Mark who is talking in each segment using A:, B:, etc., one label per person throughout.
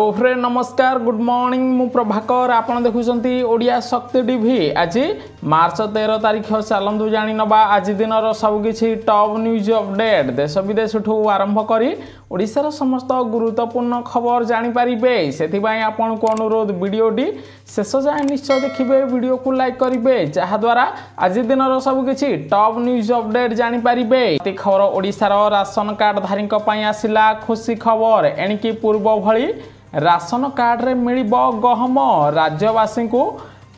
A: Friend नमस्कार good morning मु प्रभाकर आपन देखुछंती ओडिया शक्ति टीवी आज मार्च 13 तारिख चलंदु जानि नबा आज दिन सब किछि टॉप न्यूज अपडेट देश विदेश ठू आरंभ करी ओडिशार समस्त गुरुत्वपूर्ण खबर जानि परिबे सेथिबाई आपन को अनुरोध वीडियोटी शेष जाए निश्चय देखिबे वीडियो को लाइक करिवे जहा द्वारा आज दिन सब किछि टॉप न्यूज अपडेट जानि परिबे खबर ओडिशार राशन कार्ड धारीक पई आसिला खुशी खबर एणिकी पूर्व भली राशन कार्ड रे मिलिबो गहम राज्यवासी को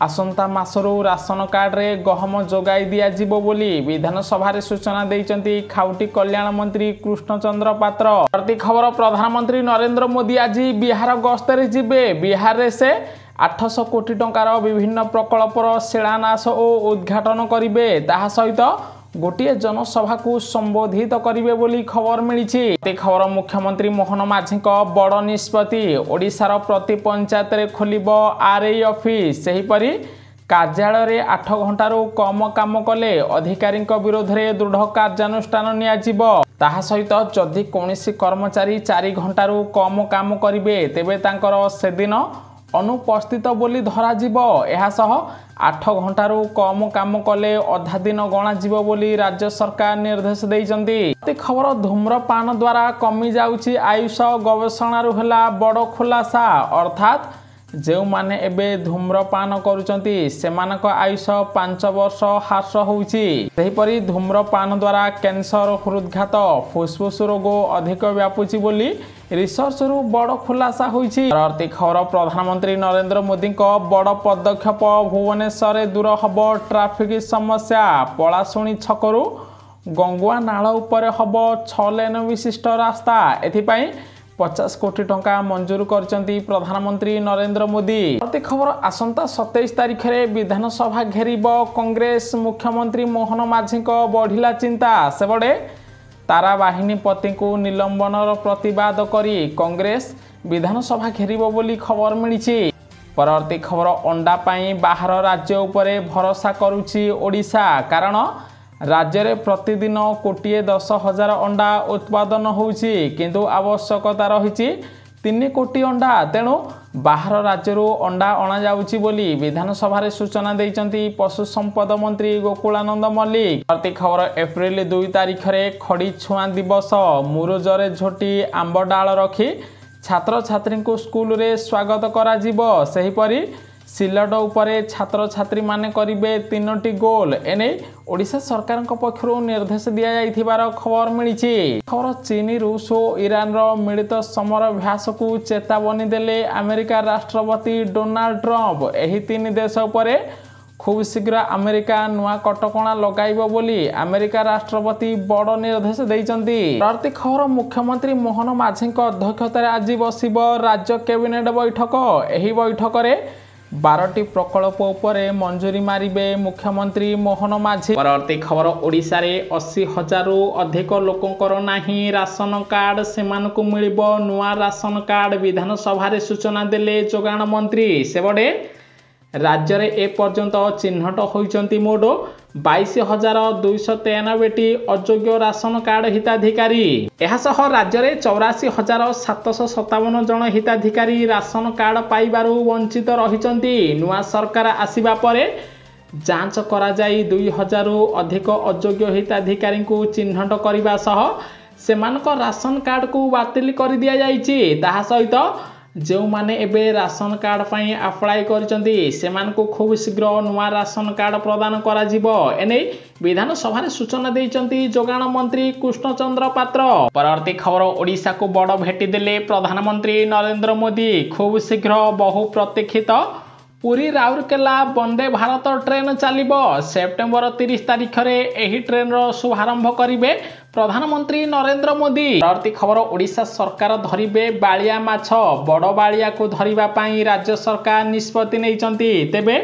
A: आसंता मासरू राशन कार्ड रे गहम जोगाई दिया जिवो बोली विधानसभा रे सूचना देइचंती खाउटी कल्याण मंत्री कृष्णचंद्र पात्र प्रति खबर प्रधानमंत्री नरेंद्र मोदी आज बिहार गस्तर जिबे बिहार रे से 800 कोटी टंकार विभिन्न प्रकल्पर शिलान्यास और उद्घाटन करिवे ताहा सहित गोटे जनसभा को संबोधित करिवे बोली खबर मिली खबर मुख्यमंत्री मोहन माझी बड़ निष्पत्ति ओडिशार प्रति पंचायत रे खोलिबो आरआई ऑफिस सेहीपरि कार्यालय रे 8 घंटारू कम काम कले अधिकारी विरोध में दृढ़ कार्यानुष्ठान नियाजिबो ताहा सहित जदि कोनोसी कर्मचारी 4 घंटारू कम काम करिवे तेबे तांकर सेदिन अनुपस्थित बोली धरा जिवो एहा सह 8 घंटारू कम काम कले अधा दिन गणा जिवो बोली राज्य सरकार निर्देश देइचंती खबर धूम्रपान द्वारा कमी जाउची आयुष गवेषणारू हला बड़ खुलासा अर्थात जो माने एबे धूम्रपान करूचंती सेमानक आयुष 5 वर्ष ह्रास होउची सेहीपरि धूम्रपान द्वारा कैंसर हृदघात फुसफुस रोग अधिक व्यापुची बोली रिसर्च रु बड़ खुलासा होइची परवर्ती खबर प्रधानमंत्री नरेंद्र मोदी बड़ पदक्षेप भुवनेश्वर दूर हब ट्रैफिक समस्या पलाशुणी छकरू गंगुआ नाल उपरे हब 6 लेन विशिष्ट रास्ता एथिपाई 50 कोटी टंका मंजूर करचंती प्रधानमंत्री नरेंद्र मोदी प्रति खबर आसंता 27 तारिख रे विधानसभा घेरिबो कांग्रेस मुख्यमंत्री मोहन माझी बढ़िला चिंता सेबडे तारा बाहिनी पति को निलंबनर प्रतिवाद करी कांग्रेस विधानसभा घेरिबो बोली खबर मिली परवर्ती खबर अंडा पाई बाहर राज्य उपरे भरोसा करुची ओडिशा कारण राज्य रे प्रतिदिन 1,10,000 अंडा उत्पादन होउची किंतु आवश्यकता रहिची 3 कोटी अंडा तेणु बाहर राज्य अंडा अणा जाउची बोली विधानसभा रे सूचना देइचंती पशु संपद मंत्री गोकुलानंद मल्लिक प्रति खबर एप्रिल 2 तारिख रे खड़ी छुआ दिवस मुरुजरे झोटी आंब डाल रखी छात्र छात्री को स्कूल रे स्वागत करा जिवो सेहीपरि सिलट उपरे छात्र छात्री माने करिवे 3टी गोल एने ओडिशा सरकार पक्षरु निर्देश दिया जाइथिबार खबर मिली खबर चीन रूस और ईरान रो मिलित समर अभ्यास को चेतावनी देले अमेरिका राष्ट्रपति डोनाल्ड ट्रंप एही 3 देश उपरे खूब शीघ्र अमेरिका नुआ कटकणा लगाइबो बोली अमेरिका राष्ट्रपति बड़ निर्देश देइचंती प्रति खबर मुख्यमंत्री मोहन माझी अध्यक्षतार आज बसिबो राज्य कैबिनेट बैठक एही बैठक रे 12टी प्रकल्प उपरे मंजूरी मारिबे मुख्यमंत्री मोहन माझी परवर्ती खबर ओडिशा रे 80,000 रु अधिक लोकंकर नाही राशन कार्ड सेमानकु मिलिबो नुआ राशन कार्ड विधानसभा रे सूचना देले जोगाण मंत्री सेबडे राज्य रे ए पर्यंत चिन्हट होइचंती मोड 22,293टी अयोग्य राशन कार्ड हिताधिकारी एहासह राज्य रे 84,757 जन हिताधिकारी राशन कार्ड पाइबारु वंचित रहिचंती नुआ सरकार आसीबा परे जांच करा जाई 2,000 रु अधिक अयोग्य हिताधिकारी को चिन्हट करबा सह सेमानक राशन कार्ड को बातिल कर दिया जाईची ताहा सहित जो माने एबे राशन कार्ड पई अप्लाई करचंती सेमान को खूब शीघ्र नुआ राशन कार्ड प्रदान करा जिवो एने विधानसभा रे सूचना देइचंती जोगाण मंत्री कृष्णचंद्र पात्र परवर्ती खबर ओडिशा को बड़ भेटी देले प्रधानमंत्री नरेंद्र मोदी खूब शीघ्र बहु प्रतीक्षित पुरी राउरकेला वंदे भारत ट्रेन चलिबो सेप्टेम्बर 30 तारिख रे एही ट्रेन रो शुभारंभ करिवे प्रधानमंत्री नरेंद्र मोदी परवर्ती खबर ओडिशा सरकार धरिबे बालिया माछ बड़ बालिया को धरिबा पई राज्य सरकार निष्पत्ति नैचंती तेबे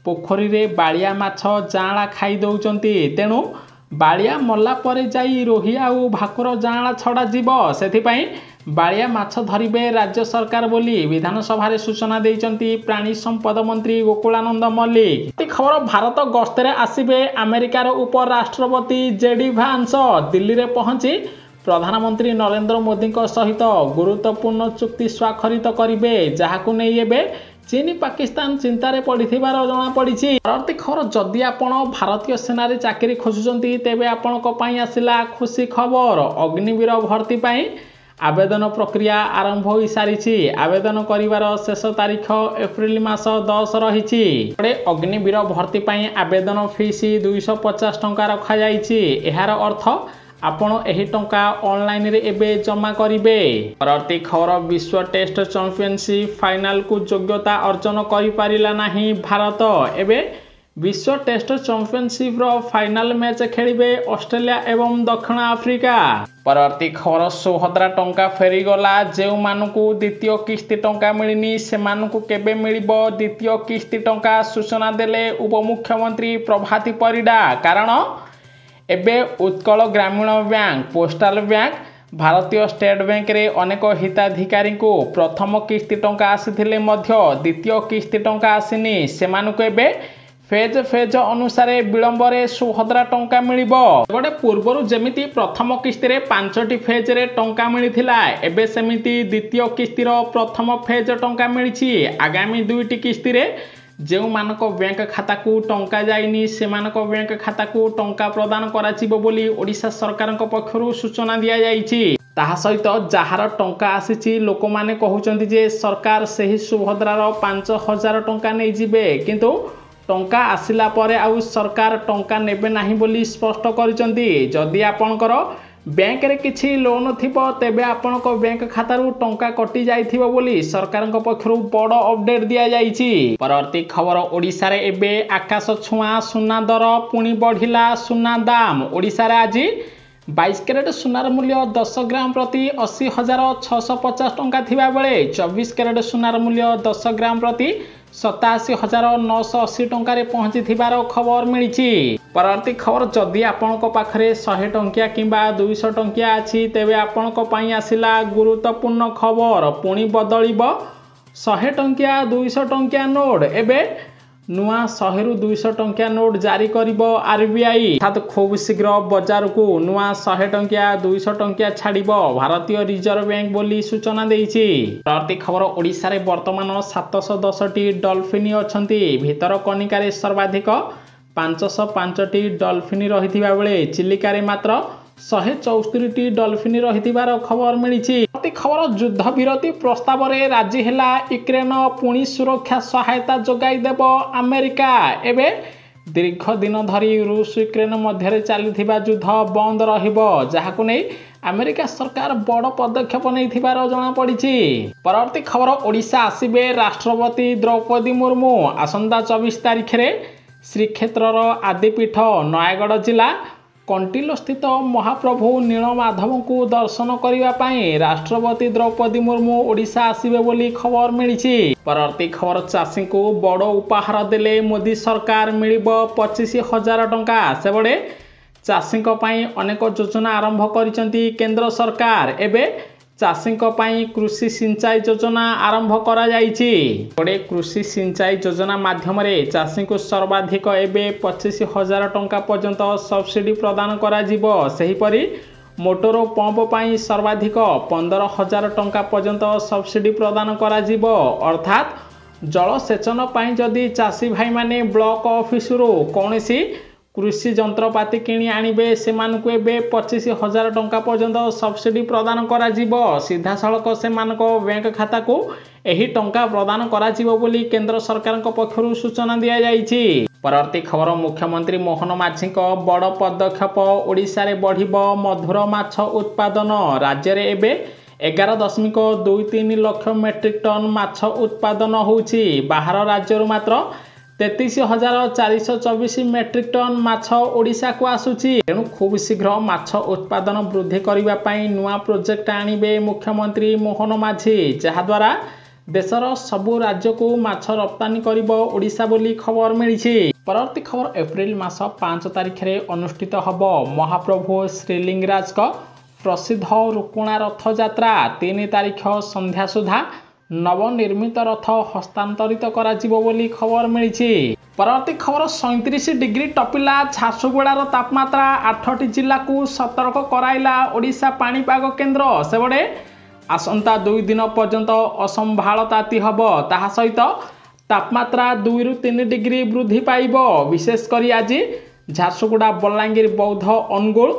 A: पोखरी रे बालिया माछ जांला खाई दउचंती तेणु बालिया मल्ला परे जाई रोहिया और भाकुर जांला छड़ा जीवो सेथिपई बालिया माछ धरिबे राज्य सरकार बोली विधानसभा रे सूचना देइचंती प्राणी संपद मंत्री गोकुलानंद मल्लिक खबर भारत गस्तर आसिबे अमेरिकार उपराष्ट्रपति जेडी भान्स दिल्ली रे पहुंची प्रधानमंत्री नरेंद्र मोदी सहित गुरुत्वपूर्ण चुक्ति स्वाक्षरित करेंगे जहां नहीं एबे चीन पाकिस्तान चिंतार पड़ी जमापड़ी। परवर्ती खबर जदि आपण भारतीय सेना चाकरी खोजुंट तेबे आपण आसला खुशी खबर। अग्निवीर भर्ती पाई आवेदन प्रक्रिया आरंभ हो सारी। आवेदन करिवार शेष तारीख एप्रिल मास 10 रही। अग्निवीर भर्ती पाई आवेदन फीस 250 टंका रखा जाइछि। एहार अर्थ आपण एही टंका ऑनलाइन रे एबे जमा करिवे। परवर्ती खबर विश्व टेस्ट चैंपियनशिप फाइनल को योग्यता अर्जन करि पारिला नाही भारत। एबे विश्व टेस्ट चैंपियनशिप रो फाइनल मैच खेलिबे ऑस्ट्रेलिया एवं दक्षिण आफ्रिका। परवर्ती खबर सुभद्रा टंका फेरी गला। जेउ मानकु द्वितीय किस्ती टंका मिलिनी सेमानकु केबे मिलिबो द्वितीय किस्ती टंका सूचना देले उपमुख्यमंत्री प्रभाती परिडा। कारण एबे उत्कल ग्रामीण बैंक पोस्टाल बैंक भारतीय स्टेट बैंक रे अनेक हिताधिकारी को प्रथम किस्ती टंका आसीथिले मध्य द्वितीय किस्ती टंका आसीनी। सेमानकु एबे फेज फेज अनुसार विलंब रे सुभद्रा टंका मिलिबो। गोटे पूर्वरु जेमिति प्रथम किस्ती रे 5टी फेज रे टंका मिलिथिला एबे सेमिति द्वितीय किस्ती रो प्रथम फेज टंका मिलिछि। आगामी 2टी किस्ती रे जेउ मानक बैंक खाता को टंका जाइनी सेमानक बैंक खाता को टंका प्रदान कराजिबो बोली ओडिशा सरकारक पक्षरु सूचना दिया जाइछि। ताहा सहित जहार टंका आसीछि लोक माने कहउचंती जे सरकार सही सुभद्रार 5000 टंका नै जिबे किंतु टंका आसिला परे आउ सरकार टंका नेबे नाही बोली स्पष्ट करिसंती। जदि आपनकर बैंक रे किछि लोन थिबो तेबे आपनक बैंक खातारू टंका कटि जाइथिबो बोली सरकारक पक्षरु बड़ अपडेट दिया जाइछि। परवर्ती खबर ओडिशा रे एबे आकाश छुआ सुना दर पुणी बढ़िला सुना दाम। ओडिशा रे आज 22 कैरेट सुनार मूल्य 10 ग्राम प्रति 80,650 टंका थिबा बेले 24 कैरेट सुनार मूल्य 10 ग्राम प्रति 87,980 टंका रे पहुंची थिबार खबर मिलिछि। परवर्ती खबर जदि आपनक पाखरे 100 टंकिया किंबा 200 टंकिया अछि तेबे आपनक पई आसिला गुरुत्वपूर्ण खबर। पुणी बदलिबो 100 टंकिया 200 टंकिया नोट। एबे नुआ 100 रु 200 टंकिया नोट जारी करिबो आरबीआई। अर्थात खूब शीघ्र बाजार को नुआ 100 टंकिया 200 टंकिया छाड़िबो भारतीय रिजर्व बैंक बोली सूचना देइछि। परवर्ती खबर ओडिशा रे वर्तमान 710 टी डॉल्फिन अछंती। भीतर कनिका रे सर्वाधिक 505 डॉल्फिन रहिथिबा बेले चिलिका रे मात्र 174 टी डॉल्फिन रहिथिबार खबर मिलिछि। खबर युद्ध विरति प्रस्ताव रे राजी हैला यूक्रेन पुणी सुरक्षा सहायता जोगाई देबो अमेरिका। एबे दीर्घ दिन धरी रूस यूक्रेन मध्य चलीथिबा युद्ध बंद रहिबो जहाकु नै अमेरिका सरकार बड़ पदक्षेप नैथिबार जणा पड़िछि। परवर्ती खबर ओडिशा आसीबे राष्ट्रपति द्रौपदी मुर्मू। आसंता 24 तारिख रे श्रीक्षेत्रर आदिपीठ नयागढ़ जिला कंटिलो स्थित महाप्रभु नीलमाधव को दर्शन करने राष्ट्रपति द्रौपदी मुर्मू ओडिशा आसिबे बोली खबर मिली। परवर्ती खबर चाषी को बड़ उपहार देले मोदी सरकार मिलिबो 25,000 टंका। से बड़े चाषी अनेक योजना आरंभ करिसेंती केंद्र सरकार। एबे चाषी कृषि सिंचाई योजना आरंभ करा जाइछि। बड़े कृषि सिंचाई योजना माध्यम चाषी को सर्वाधिक एबे 25,000 टंका पर्यंत सब्सिडी प्रदान करा जिवो। सेहिपरि मोटर पंप पाई सर्वाधिक 15,000 टंका पर्यंत सब्सिडी प्रदान करा जिवो। अर्थात जलसेचन पाई जदि चाषी भाई माने ब्लॉक ऑफिस रो कोनोसी कृषि जंत्रपाति किणी आनिबे सेमानकु एबे 25,000 टंका पर्यंत सब्सिडी प्रदान करा जिवो। सीधा सड़क सेमानको बैंक खाता को एही टंका प्रदान करा जिवो बोली केंद्र सरकारक पक्षरु सूचना दिया जाइछि। परवर्ती खबर मुख्यमंत्री मोहन माझी बड़ पदक्षेप ओडिशा रे बढ़िबो मधुर माछ उत्पादन। राज्य रे एबे 11.23 लाख मेट्रिक टन माछ उत्पादन होउछि। बाहर राज्य मात्र 33,424 मेट्रिक टन माछ ओडिशा को आसुछि। तेणु खूब शीघ्र माछ उत्पादन वृद्धि करने पाई नुआ प्रोजेक्ट आनिबे मुख्यमंत्री मोहन माझी जहाद्वारा देशर सबु राज्य को माछ रप्तानी करिबो ओडिशा बोली खबर मिलिछि। परवर्ती खबर एप्रिल मास 5 तारिख रे अनुष्ठित हबो महाप्रभु श्रीलिंगराज प्रसिद्ध रुकुणा रथ यात्रा। 3 तारिख संध्या सुधा ନବନିର୍ମିତ ରଥ ହସ୍ତାନ୍ତରିତ କରାଯିବ ବୋଲି ଖବର ମିଳିଛି। ପରବର୍ତ୍ତୀ ଖବର 37 ଡିଗ୍ରୀ ଟପିଲା ଝାରସୁଗୁଡ଼ାର ତାପମାତ୍ରା 8ଟି ଜିଲ୍ଲାକୁ ସତର୍କ କରାଇଲା ଓଡ଼ିଶା ପାଣିପାଗ କେନ୍ଦ୍ର। ସେପଟେ ଆସନ୍ତା 2 ଦିନ ପର୍ଯ୍ୟନ୍ତ ଅସମ୍ଭାଳ ତାତି ହେବ। ତାହା ସହିତ ତାପମାତ୍ରା 2 ରୁ 3 ଡିଗ୍ରୀ ବୃଦ୍ଧି ପାଇବ। ବିଶେଷ କରି ଆଜି ଝାରସୁଗୁଡ଼ା, ବଲାଙ୍ଗୀର, ବୌଦ୍ଧ, ଅନୁଗୁଳ,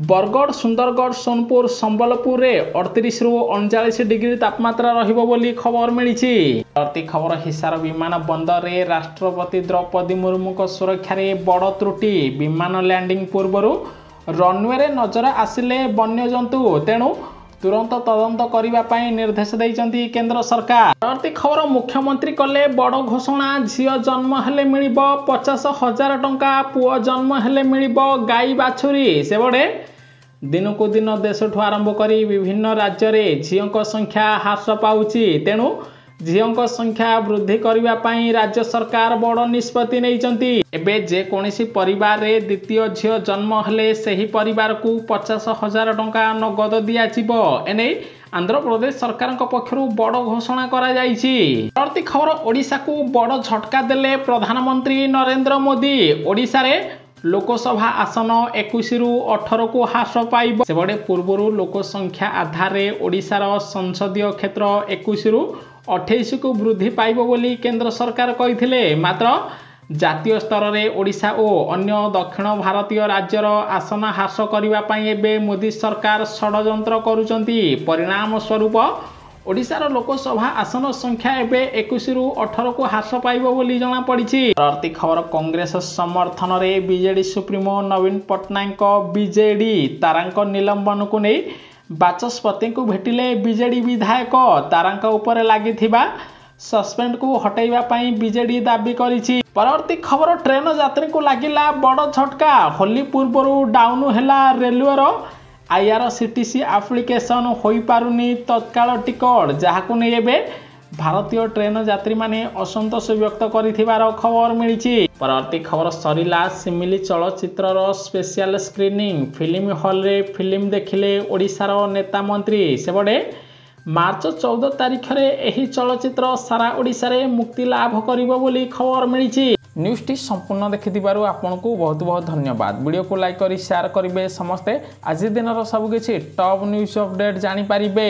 A: ବରଗଡ଼, ସୁନ୍ଦରଗଡ଼, ସୋନପୁର, ସମ୍ବଲପୁରରେ 38 ରୁ 39 ଡିଗ୍ରୀ ତାପମାତ୍ରା ରହିବ ବୋଲି ଖବର ମିଳିଛି। ପରବର୍ତ୍ତୀ ଖବର ହିସାର ବିମାନ ବନ୍ଦରରେ ରାଷ୍ଟ୍ରପତି ଦ୍ରୌପଦୀ ମୁର୍ମୁଙ୍କ ସୁରକ୍ଷାରେ ବଡ଼ ତ୍ରୁଟି। ବିମାନ ଲ୍ୟାଣ୍ଡିଂ ପୂର୍ବରୁ ରନୱେରେ ନଜର ଆସିଲେ ବନ୍ୟଜନ୍ତୁ, ତେଣୁ ତୁରନ୍ତ ତଦନ୍ତ କରିବା ପାଇଁ ନିର୍ଦ୍ଦେଶ ଦେଇଛନ୍ତି କେନ୍ଦ୍ର ସରକାର। ପରବର୍ତ୍ତୀ ଖବର ମୁଖ୍ୟମନ୍ତ୍ରୀ କଲେ ବଡ଼ ଘୋଷଣା। ଝିଅ ଜନ୍ମ ହେଲେ ମିଳିବ 50,000 ଟଙ୍କା, ପୁଅ ଜନ୍ମ ହେଲେ ମିଳିବ ଗାଈ ବାଛୁରୀ। ସେପଟେ ଦିନକୁ ଦିନ ଦେଶଠୁ ଆରମ୍ଭ କରି ବିଭିନ୍ନ ରାଜ୍ୟରେ ଝିଅଙ୍କ ସଂଖ୍ୟା ହ୍ରାସ ପାଉଛି, ତେଣୁ ଝିଅଙ୍କ ସଂଖ୍ୟା ବୃଦ୍ଧି କରିବା ପାଇଁ ରାଜ୍ୟ ସରକାର ବଡ଼ ନିଷ୍ପତ୍ତି ନେଇଛନ୍ତି। ଏବେ ଯେକୌଣସି ପରିବାରରେ ଦ୍ୱିତୀୟ ଝିଅ ଜନ୍ମ ହେଲେ ସେହି ପରିବାରକୁ 50,000 ଟଙ୍କା ନଗଦ ଦିଆଯିବ। ଏନେଇ ଆନ୍ଧ୍ରପ୍ରଦେଶ ସରକାରଙ୍କ ପକ୍ଷରୁ ବଡ଼ ଘୋଷଣା କରାଯାଇଛି। ପରବର୍ତ୍ତୀ ଖବର ଓଡ଼ିଶାକୁ ବଡ଼ ଝଟକା ଦେଲେ ପ୍ରଧାନମନ୍ତ୍ରୀ ନରେନ୍ଦ୍ର ମୋଦି। ଓଡ଼ିଶାରେ ଲୋକସଭା ଆସନ 21 ରୁ 18କୁ ହ୍ରାସ ପାଇବ। ସେପଟେ ପୂର୍ବରୁ ଲୋକସଂଖ୍ୟା ଆଧାରରେ ଓଡ଼ିଶାର ସଂସଦୀୟ କ୍ଷେତ୍ର 21 ରୁ 28କୁ ବୃଦ୍ଧି ପାଇବ ବୋଲି କେନ୍ଦ୍ର ସରକାର କହିଥିଲେ। ମାତ୍ର ଜାତୀୟ ସ୍ତରରେ ଓଡ଼ିଶା ଓ ଅନ୍ୟ ଦକ୍ଷିଣ ଭାରତୀୟ ରାଜ୍ୟର ଆସନ ହ୍ରାସ କରିବା ପାଇଁ ଏବେ ମୋଦି ସରକାର ଷଡ଼ଯନ୍ତ୍ର କରୁଛନ୍ତି। ପରିଣାମ ସ୍ୱରୂପ ଓଡ଼ିଶାର ଲୋକସଭା ଆସନ ସଂଖ୍ୟା ଏବେ 21 ରୁ 18କୁ ହ୍ରାସ ପାଇବ ବୋଲି ଜଣାପଡ଼ିଛି। ପରବର୍ତ୍ତୀ ଖବର କଂଗ୍ରେସ ସମର୍ଥନରେ ବିଜେଡି ସୁପ୍ରିମୋ ନବୀନ ପଟ୍ଟନାୟକ ବିଜେଡି ତାରାଙ୍କ ନିଲମ୍ବନକୁ ନେଇ ବାଚସ୍ପତିଙ୍କୁ ଭେଟିଲେ ବିଜେଡି ବିଧାୟକ। ତାରାଙ୍କ ଉପରେ ଲାଗିଥିବା ସସ୍ପେଣ୍ଡକୁ ହଟାଇବା ପାଇଁ ବିଜେଡି ଦାବି କରିଛି। ପରବର୍ତ୍ତୀ ଖବର ଟ୍ରେନ ଯାତ୍ରୀଙ୍କୁ ଲାଗିଲା ବଡ଼ ଝଟକା। ହୋଲି ପୂର୍ବରୁ ଡାଉନ ହେଲା ରେଲୱେର IRCTC ଆପ୍ଲିକେସନ ହୋଇପାରୁନି ତତ୍କାଳ ଟିକଟ, ଯାହାକୁ ନେଇ ଏବେ ଭାରତୀୟ ଟ୍ରେନ ଯାତ୍ରୀମାନେ ଅସନ୍ତୋଷ ବ୍ୟକ୍ତ କରିଥିବାର ଖବର ମିଳିଛି। ପରବର୍ତ୍ତୀ ଖବର ସରିଲା ଶିମିଲି ଚଳଚ୍ଚିତ୍ରର ସ୍ପେଶାଲ ସ୍କ୍ରିନିଂ। ଫିଲ୍ମ ହଲ୍ରେ ଫିଲ୍ମ ଦେଖିଲେ ଓଡ଼ିଶାର ନେତା ମନ୍ତ୍ରୀ। ସେପଟେ ମାର୍ଚ୍ଚ 14 ତାରିଖରେ ଏହି ଚଳଚ୍ଚିତ୍ର ସାରା ଓଡ଼ିଶାରେ ମୁକ୍ତି ଲାଭ କରିବ ବୋଲି ଖବର ମିଳିଛି। ନ୍ୟୁଜ୍ଟି ସମ୍ପୂର୍ଣ୍ଣ ଦେଖିଥିବାରୁ ଆପଣଙ୍କୁ ବହୁତ ବହୁତ ଧନ୍ୟବାଦ। ଭିଡ଼ିଓକୁ ଲାଇକ୍ କରି ସେୟାର କରିବେ। ସମସ୍ତେ ଆଜି ଦିନର ସବୁକିଛି ଟପ୍ ନ୍ୟୁଜ୍ ଅପଡେଟ୍ ଜାଣିପାରିବେ।